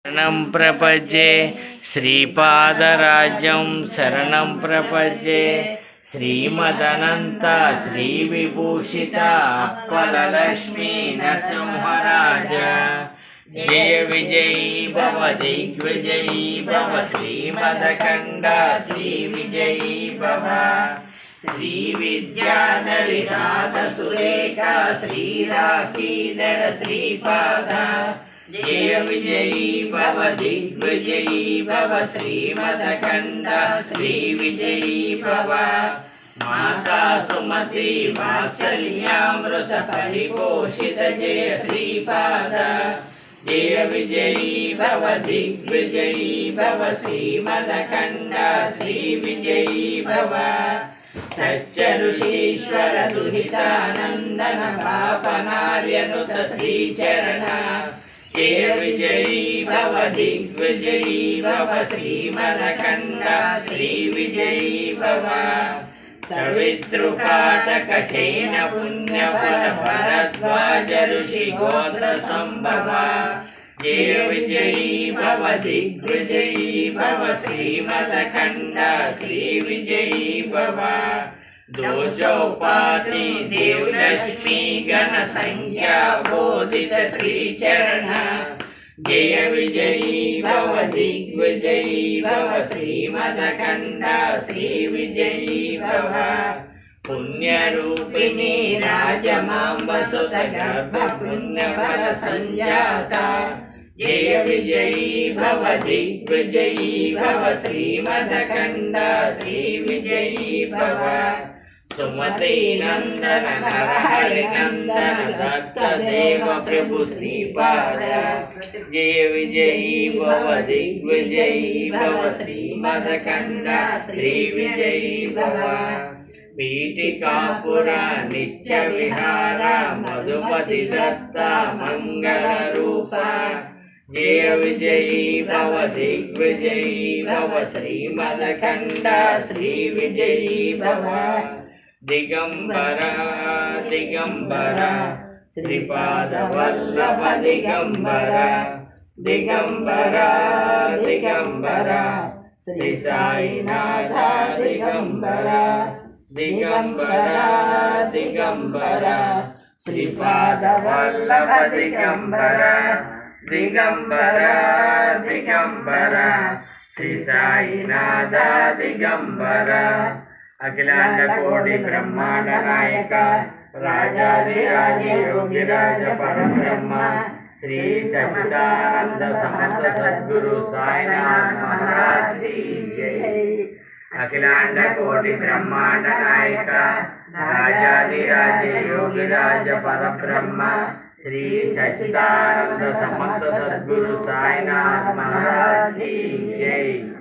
शरणं प्रपद्ये श्रीपादराज्यं शरणं प्रपद्ये श्रीमदनन्त श्रीविभूषित अप्पलक्ष्मी नरसिंहराज जय विजयी भव दिग्विजयी भव श्रीमदखण्ड श्रीविजयी भव श्रीविद्याधरि राधसुरेखा श्रीराखीधर श्रीपाद जय विजयी भव दिग्विजयी भव श्रीमदखण्ड श्रीविजयी भव माता सुमति वात्सल्यामृत परिपोषित जय श्रीपाद जय विजयी भव दिग्विजयी भव श्रीमदखण्ड श्रीविजयी भव सच्च ऋषीश्वर दुहितानन्दन पापनार्यनुत श्रीचरण जय विजयी भव दिग्विजयी भव श्रीमदखण्ड श्रीविजयी भव सवितृकाटक चैन पुण्यफल भरद्वाज ऋषि गोत्र संभव जय विजयी भव दिग्विजयी भव श्रीमदखण्ड श्रीविजयी भव दो चौपाती देवलक्ष्मी गण संख्या बोधित श्रीचरण जय विजयी भव दिग्विजयी भव श्रीमदखण्ड श्रीविजयी भव पुण्यरूपिणी राजमाम्ब सुत गर्भ पुण्यफल संजाता जय विजयी भव दिग्विजयी भव श्रीमदखण्ड श्रीविजयी भव सुमति नंदन नरहरि नंदन दत्तदेव प्रभु श्रीपाद जय विजयी भव दिग्विजयी भव श्रीमदखण्ड श्रीविजयी भव पीठिकापुरा नित्य विहार मधुमति दत्त मंगल रूप जय विजयी भव दिग्विजयी भव श्रीमदखण्ड श्रीविजयी भव दिगंबरा दिगंबरा श्रीपाद वल्लभ दिगंबरा दिगंबरा दिगंबरा श्री साईनाथ दिगंबरा दिगंबरा दिगंबरा श्रीपाद वल्लभ दिगंबरा दिगंबरा दिगंबरा श्री साईनाथ दिगंबरा अखिलांड कोटि ब्रह्मांड नायक राजाधिराज योगिराज परब्रह्म श्री सच्चिदानंद समर्थ सद्गुरु साईनाथ महाराज की जय। अखिलांड कोटि ब्रह्मांड नायक राजाधिराज योगिराज परब्रह्म श्री सच्चिदानंद समर्थ सद्गुरु साईनाथ महाराज की जय।